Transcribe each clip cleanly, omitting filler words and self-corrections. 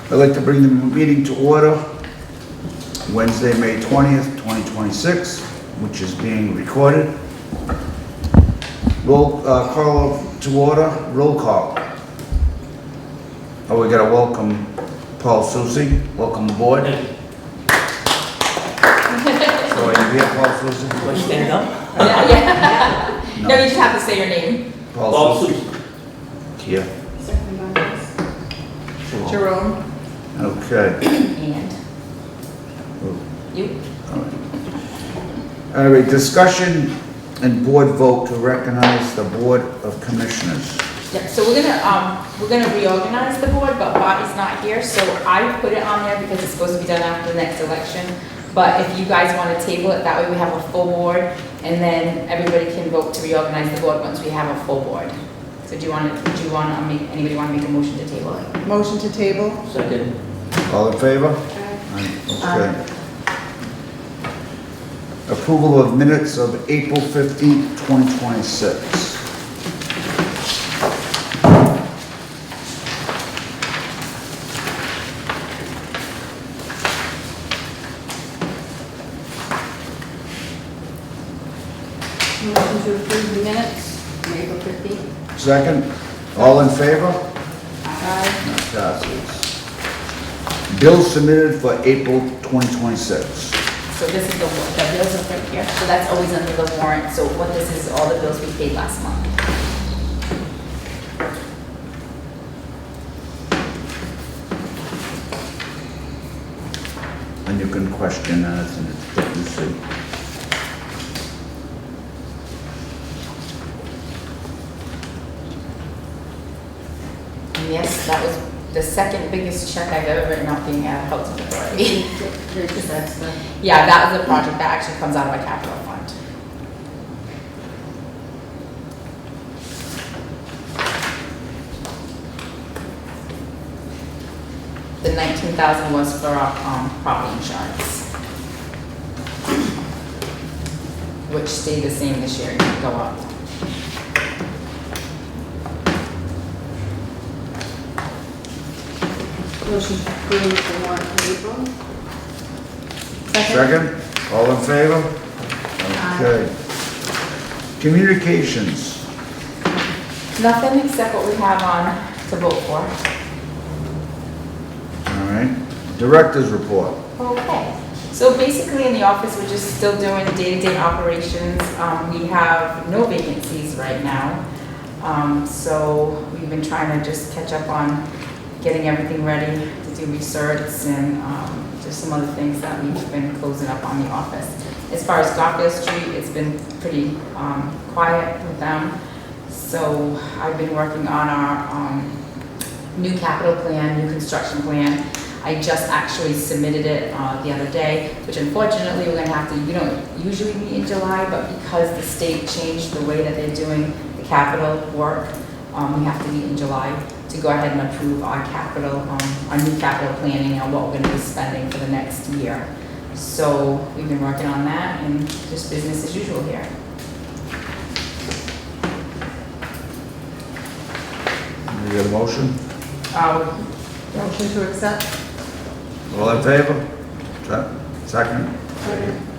I'd like to bring the meeting to order Wednesday, May 20th, 2026, which is being recorded. Roll call to order. Roll call. Oh, we gotta welcome Paul Susi. Welcome aboard. So are you here, Paul Susi? Do I stand up? Yeah. No, you just have to say your name. Paul Susi. Here. Jerome. Okay. And you. All right, discussion and board vote to recognize the Board of Commissioners. Yeah, so we're gonna reorganize the board, but Bobby's not here, so I put it on there because it's supposed to be done after the next election. But if you guys want to table it, that way we have a full board, and then everybody can vote to reorganize the board once we have a full board. So anybody want to make a motion to table it? Motion to table? Second. All in favor? Okay. Approval of minutes of April 15th, 2026. Motion to approve the minutes, April 15th. Second, all in favor? Aye. That passes. Bills submitted for April 2026. So this is the bills are right here, so that's always under the warrant. So what this is all the bills we paid last month. And you can question us and it's what you see. And yes, that was the second biggest check I've ever written out being at Housing Authority. Yeah, that was a project that actually comes out of our capital fund. The 19,000 was for our property insurance, which stayed the same this year, it didn't go up. Motion to approve the warrant for April. Second, all in favor? Okay. Communications. Nothing except what we have on to vote for. All right. Director's report. Okay, so basically in the office, we're just still doing day-to-day operations. We have no vacancies right now. So we've been trying to just catch up on getting everything ready to do research and just some other things that we've been closing up on the office. As far as Garfield Street, it's been pretty quiet with them. So I've been working on our new capital plan, new construction plan. I just actually submitted it the other day, which unfortunately we're gonna have to, we don't usually meet in July, but because the state changed the way that they're doing the capital work, we have to meet in July to go ahead and approve our capital, our new capital planning on what we're gonna be spending for the next year. So we've been working on that and just business as usual here. You got a motion? Motion to accept? All in favor? Second?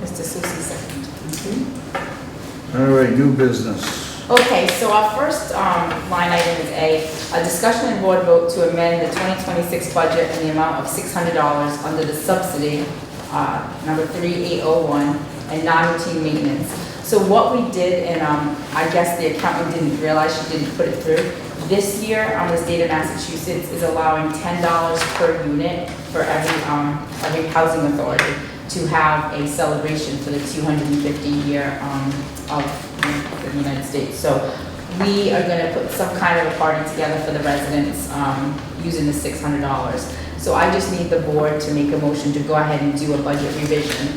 Mr. Susi, second. All right, new business. Okay, so our first line item is a discussion and board vote to amend the 2026 budget in the amount of $600 under the subsidy, number 3801, and non-routine maintenance. So what we did, and I guess the accountant didn't realize she didn't put it through, this year the state of Massachusetts is allowing $10 per unit for every housing authority to have a celebration for the 250 year of the United States. So we are going to put some kind of a party together for the residents using the $600. So I just need the board to make a motion to go ahead and do a budget revision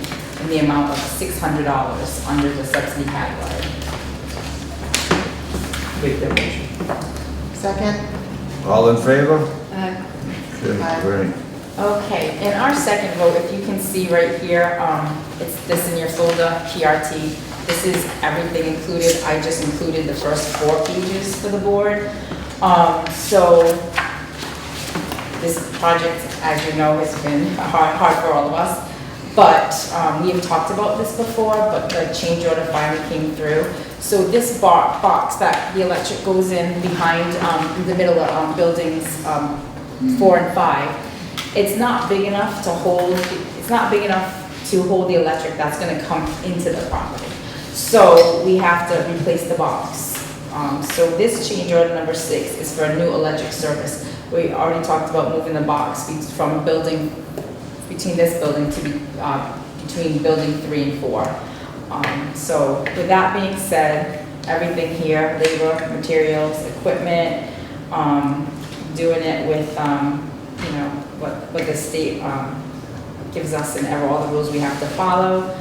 in the amount of $600 under the subsidy category. Make that motion. Second? All in favor? Aye. Okay, Aye. great. Okay, and our second vote, if you can see right here, it's this in your folder, PRT. This is everything included. I just included the first 4 pages for the board. So This project, as you know, has been hard for all of us. But we have talked about this before, but the change order finally came through. So this box that the electric goes in behind the middle of buildings 4 and 5, it's not big enough to hold. It's not big enough to hold the electric that's going to come into the property. So we have to replace the box. So this change order number 6 is for a new electric service. We already talked about moving the box from a building, between this building to between building 3 and 4. So with that being said, everything here, labor, materials, equipment, doing it with, you know, what the state gives us and all the rules we have to follow.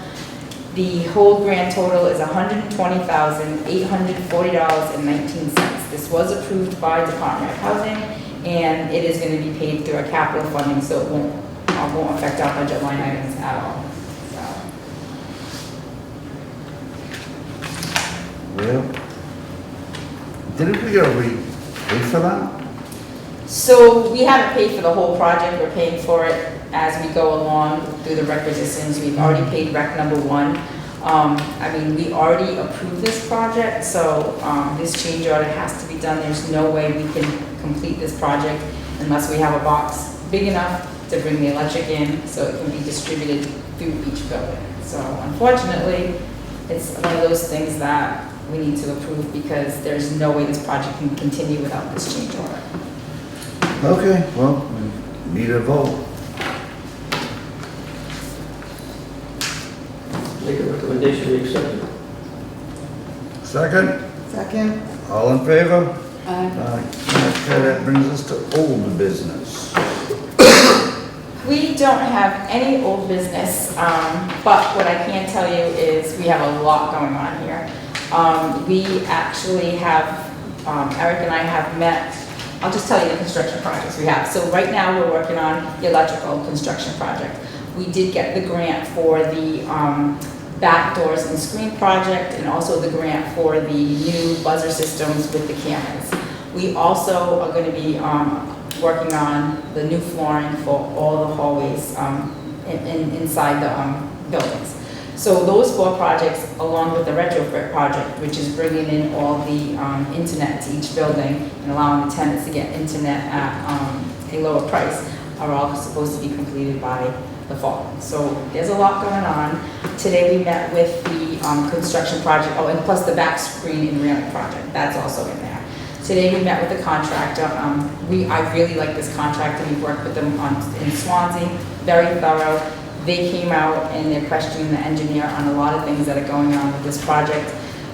The whole grand total is $120,840.19. This was approved by Department of Housing, and it is going to be paid through our capital funding, so it won't affect our budget line items at all. Well, didn't we already pay for that? So we haven't paid for the whole project. We're paying for it as we go along through the requisitions. We've already paid rec number 1. I mean, we already approved this project, so this change order has to be done. There's no way we can complete this project unless we have a box big enough to bring the electric in so it can be distributed through each building. So unfortunately, it's one of those things that we need to approve because there's no way this project can continue without this change order. Okay, well, we need a vote. Make a recommendation, we accept it. Second? Second. All in favor? Aye. Okay, that brings us to old business. We don't have any old business, but what I can tell you is we have a lot going on here. We actually have, Eric and I have met. I'll just tell you the construction projects we have. So right now we're working on the electrical construction project. We did get the grant for the back doors and screen project, and also the grant for the new buzzer systems with the cameras. We also are going to be working on the new flooring for all the hallways inside the buildings. So those 4 projects, along with the retrofit project, which is bringing in all the internet to each building and allowing the tenants to get internet at a lower price, are all supposed to be completed by the fall. So there's a lot going on. Today we met with the construction project, oh, and plus the back screen and railing project, that's also in there. Today we met with the contractor. I really like this contractor. We've worked with them in Swansea, very thorough. They came out and they're questioning the engineer on a lot of things that are going on with this project.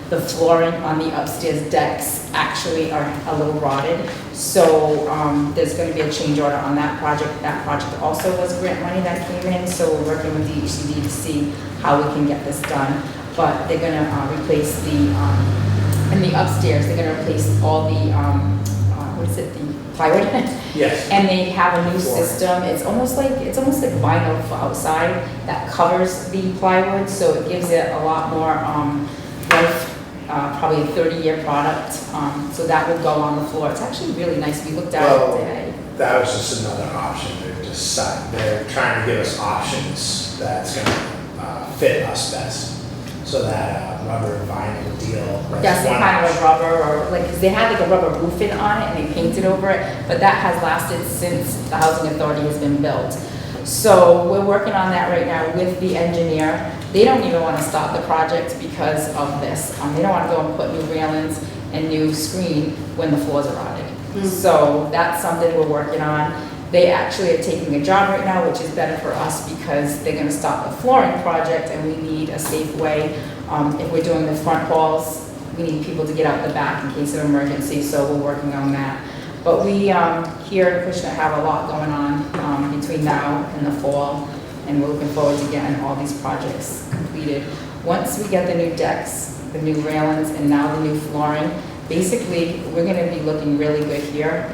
The flooring on the upstairs decks actually are a little rotted. So there's going to be a change order on that project. That project also was grant money that came in. So we're working with the HCD to see how we can get this done. But they're going to replace the, in the upstairs, they're going to replace all the, what is it, the plywood? Yes. And they have a new system. It's almost like vinyl for outside that covers the plywood, so it gives it a lot more life. Probably a 30-year product. So that will go on the floor. It's actually really nice. We looked at it today. That was just another option. They're trying to give us options that's going to fit us best. So that rubber and vinyl deal. Yeah, some kind of a rubber, or like, cause they had like a rubber roofing on it and they painted over it, but that has lasted since the housing authority has been built. So we're working on that right now with the engineer. They don't even want to stop the project because of this. They don't want to go and put new railings and new screen when the floors are rotted. So that's something we're working on. They actually are taking a job right now, which is better for us because they're going to stop the flooring project, and we need a safe way. If we're doing the front walls, we need people to get out the back in case of emergency, so we're working on that. But we here at Acushnet have a lot going on between now and the fall, and we're looking forward to getting all these projects completed. Once we get the new decks, the new railings, and now the new flooring, basically we're going to be looking really good here.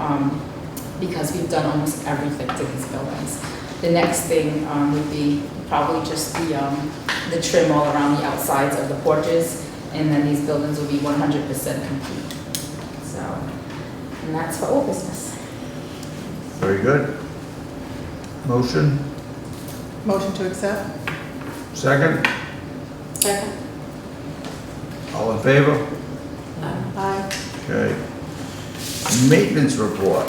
Because we've done almost everything to these buildings. The next thing would be probably just the trim all around the outsides of the porches, and then these buildings will be 100% complete. So, and that's for old business. Very good. Motion, Motion to accept? second, Second. all in favor? Aye. Okay. Maintenance report.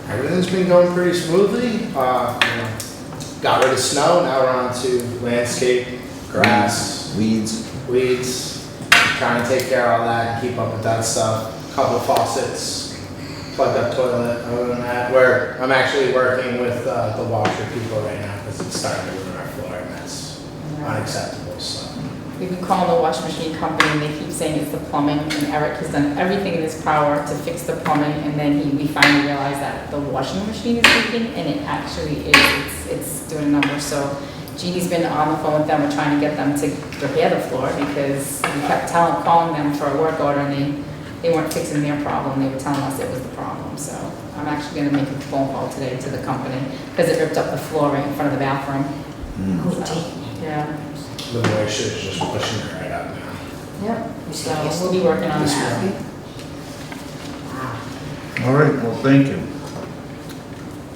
Everything's been going pretty smoothly. Got rid of snow, now we're on to landscape, grass, Weeds. weeds. Trying to take care of all that and keep up with that stuff. Couple faucets, plugged up toilet. Other than that, I'm actually working with the washer people right now because it's starting to ruin our floor and that's unacceptable, so. We've been calling the washing machine company and they keep saying it's the plumbing, and Eric has done everything in his power to fix the plumbing, and then we finally realized that the washing machine is leaking, and it actually is, it's doing numbers. So Jeannie's been on the phone with them, we're trying to get them to repair the floor, because we kept calling them for a work order, and they weren't fixing their problem, they were telling us it was the problem. So I'm actually gonna make a phone call today to the company, because it ripped up the floor right in front of the bathroom. So, yeah. The moisture is just pushing it right up now. Yep, so we'll be working on This that. morning. All right, well, thank you.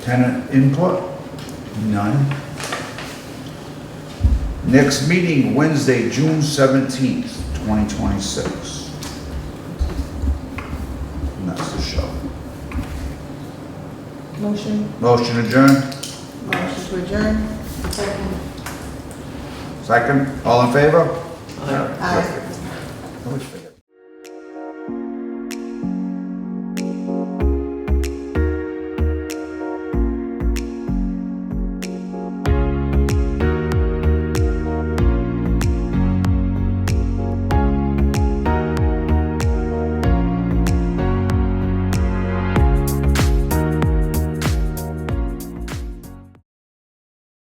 Tenant input? None. Next meeting, Wednesday, June 17th, 2026. And that's the show. Motion. Motion adjourned? Motion to adjourn? Second. Second, all in favor? Aye. Aye. Always